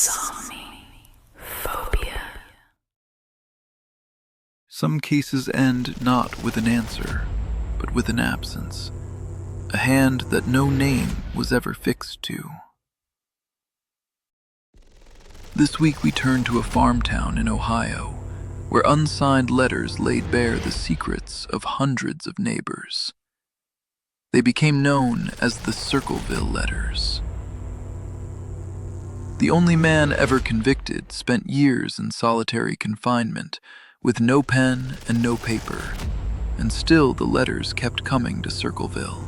SOMNIPHOBIA. Some cases end not with an answer, but with an absence, a hand that no name was ever fixed to. This week we turn to a farm town in Ohio, where unsigned letters laid bare the secrets of hundreds of neighbors. They became known as the Circleville letters. The only man ever convicted spent years in solitary confinement, with no pen and no paper, and still the letters kept coming to Circleville.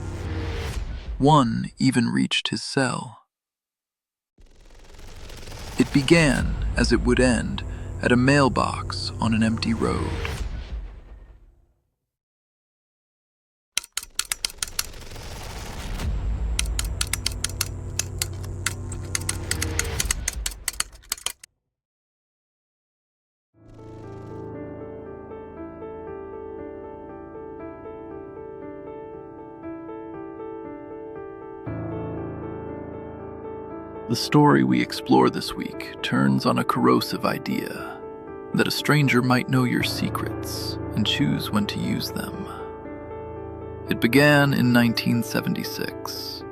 One even reached his cell. It began, as it would end, at a mailbox on an empty road. The story we explore this week turns on a corrosive idea that a stranger might know your secrets and choose when to use them. It began in 1976.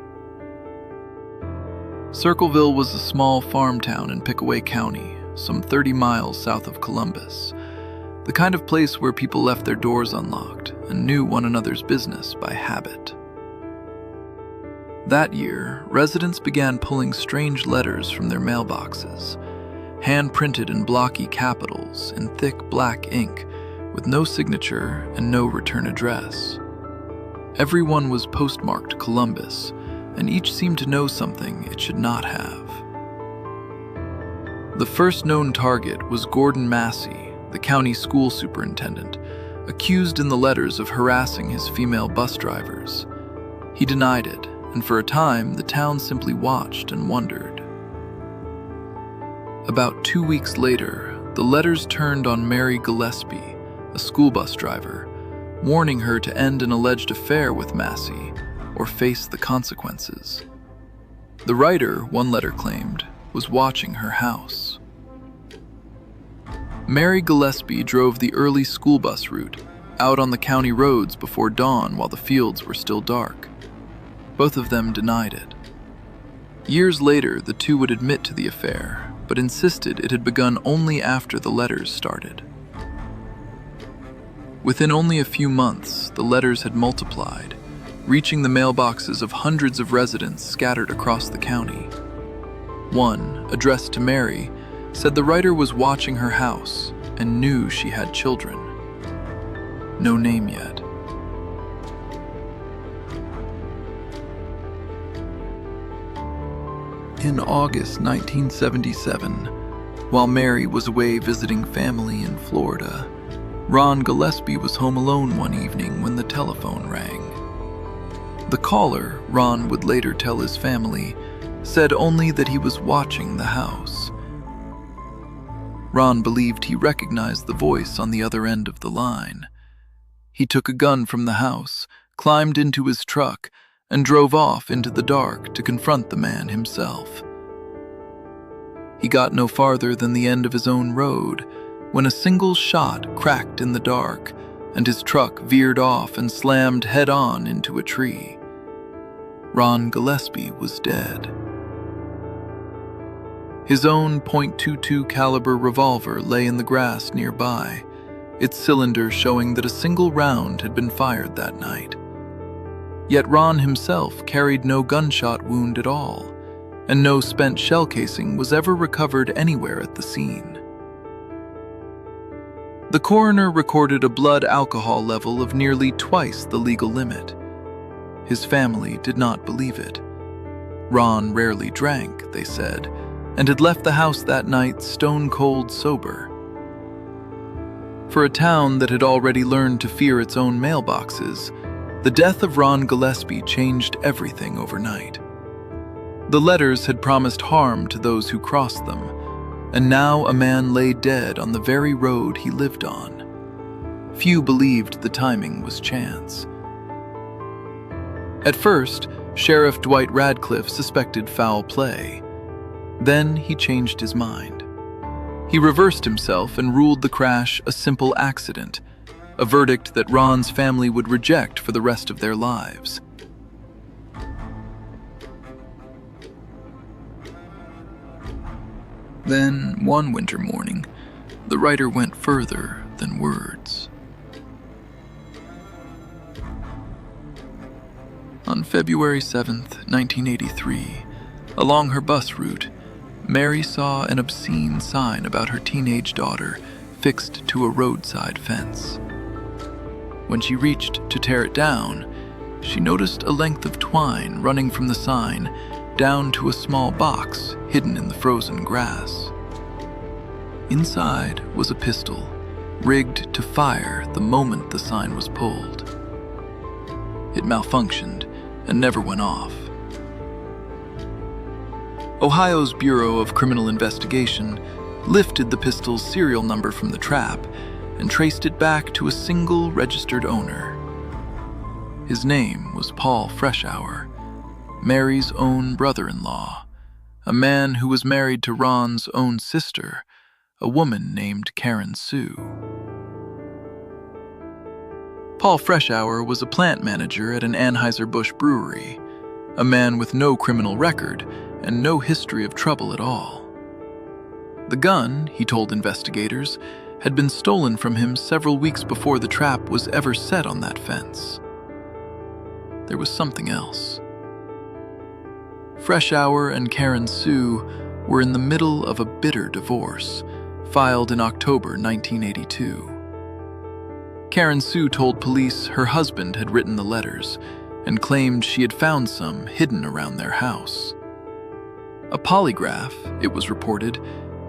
Circleville was a small farm town in Pickaway County, some 30 miles south of Columbus, the kind of place where people left their doors unlocked and knew one another's business by habit. That year, residents began pulling strange letters from their mailboxes, hand-printed in blocky capitals in thick black ink with no signature and no return address. Everyone was postmarked Columbus, and each seemed to know something it should not have. The first known target was Gordon Massey, the county school superintendent, accused in the letters of harassing his female bus drivers. He denied it, and for a time, the town simply watched and wondered. About 2 weeks later, the letters turned on Mary Gillespie, a school bus driver, warning her to end an alleged affair with Massey or face the consequences. The writer, one letter claimed, was watching her house. Mary Gillespie drove the early school bus route, out on the county roads before dawn while the fields were still dark. Both of them denied it. Years later, the two would admit to the affair, but insisted it had begun only after the letters started. Within only a few months, the letters had multiplied, reaching the mailboxes of hundreds of residents scattered across the county. One, addressed to Mary, said the writer was watching her house and knew she had children. No name yet. In August 1977, while Mary was away visiting family in Florida, Ron Gillespie was home alone one evening when the telephone rang. The caller, Ron would later tell his family, said only that he was watching the house. Ron believed he recognized the voice on the other end of the line. He took a gun from the house, climbed into his truck, and drove off into the dark to confront the man himself. He got no farther than the end of his own road when a single shot cracked in the dark and his truck veered off and slammed head-on into a tree. Ron Gillespie was dead. His own .22 caliber revolver lay in the grass nearby, its cylinder showing that a single round had been fired that night. Yet Ron himself carried no gunshot wound at all, and no spent shell casing was ever recovered anywhere at the scene. The coroner recorded a blood alcohol level of nearly twice the legal limit. His family did not believe it. Ron rarely drank, they said, and had left the house that night stone-cold sober. For a town that had already learned to fear its own mailboxes, the death of Ron Gillespie changed everything overnight. The letters had promised harm to those who crossed them, and now a man lay dead on the very road he lived on. Few believed the timing was chance. At first, Sheriff Dwight Radcliffe suspected foul play. Then he changed his mind. He reversed himself and ruled the crash a simple accident, a verdict that Ron's family would reject for the rest of their lives. Then, one winter morning, the writer went further than words. On February 7th, 1983, along her bus route, Mary saw an obscene sign about her teenage daughter fixed to a roadside fence. When she reached to tear it down, she noticed a length of twine running from the sign down to a small box hidden in the frozen grass. Inside was a pistol, rigged to fire the moment the sign was pulled. It malfunctioned and never went off. Ohio's Bureau of Criminal Investigation lifted the pistol's serial number from the trap and traced it back to a single registered owner. His name was Paul Freshour, Mary's own brother-in-law, a man who was married to Ron's own sister, a woman named Karen Sue. Paul Freshour was a plant manager at an Anheuser-Busch brewery, a man with no criminal record and no history of trouble at all. The gun, he told investigators, had been stolen from him several weeks before the trap was ever set on that fence. There was something else. Freshour and Karen Sue were in the middle of a bitter divorce, filed in October 1982. Karen Sue told police her husband had written the letters and claimed she had found some hidden around their house. A polygraph, it was reported,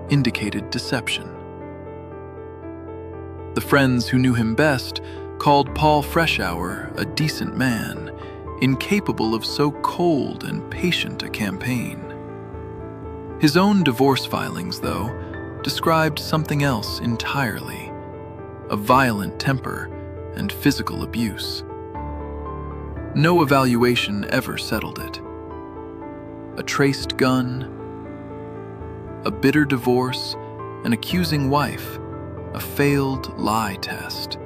indicated deception. The friends who knew him best called Paul Freshour a decent man, incapable of so cold and patient a campaign. His own divorce filings, though, described something else entirely: a violent temper and physical abuse. No evaluation ever settled it. A traced gun, a bitter divorce, an accusing wife, a failed lie test.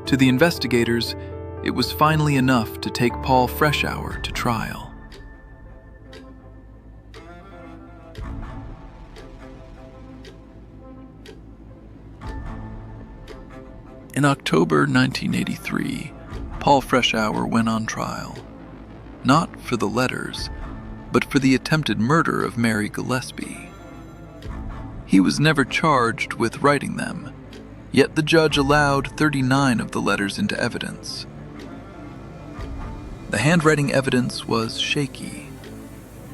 To the investigators, it was finally enough to take Paul Freshour to trial. In October 1983, Paul Freshour went on trial, not for the letters, but for the attempted murder of Mary Gillespie. He was never charged with writing them, yet the judge allowed 39 of the letters into evidence. The handwriting evidence was shaky.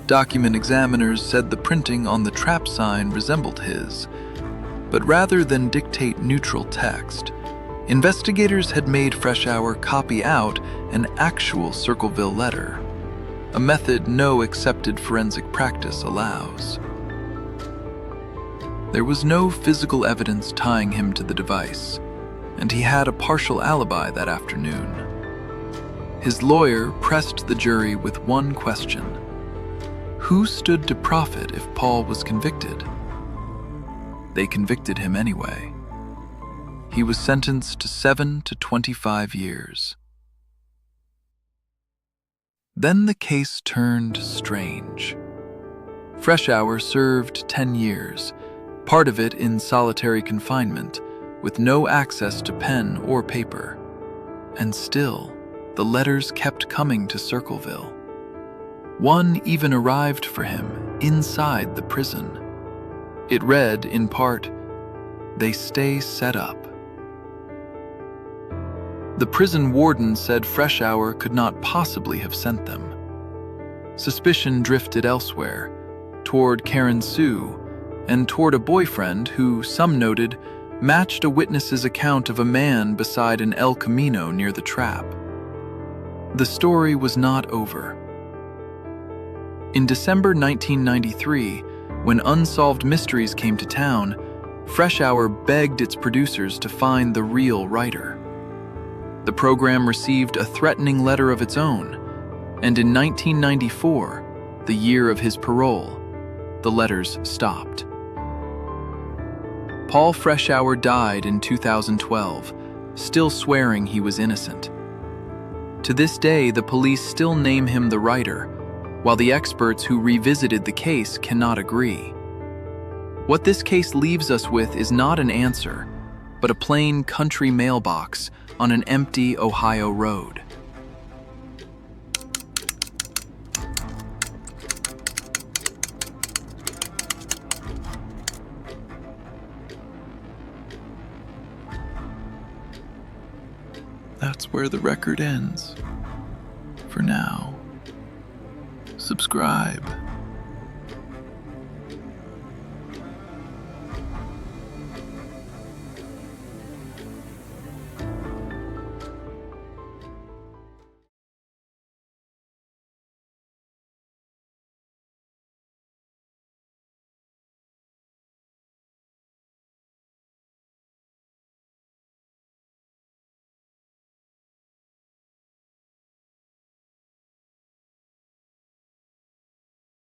Document examiners said the printing on the trap sign resembled his, but rather than dictate neutral text, investigators had made Freshour copy out an actual Circleville letter, a method no accepted forensic practice allows. There was no physical evidence tying him to the device, and he had a partial alibi that afternoon. His lawyer pressed the jury with one question: who stood to profit if Paul was convicted? They convicted him anyway. He was sentenced to 7 to 25 years. Then the case turned strange. Freshour served 10 years, part of it in solitary confinement, with no access to pen or paper. And still, the letters kept coming to Circleville. One even arrived for him inside the prison. It read, in part, "They stay set up." The prison warden said Freshour could not possibly have sent them. Suspicion drifted elsewhere, toward Karen Sue, and toward a boyfriend who, some noted, matched a witness's account of a man beside an El Camino near the trap. The story was not over. In December 1993, when Unsolved Mysteries came to town, Freshour begged its producers to find the real writer. The program received a threatening letter of its own, and in 1994, the year of his parole, the letters stopped. Paul Freshour died in 2012, still swearing he was innocent. To this day, the police still name him the writer, while the experts who revisited the case cannot agree. What this case leaves us with is not an answer, but a plain country mailbox on an empty Ohio road. That's where the record ends. For now, subscribe.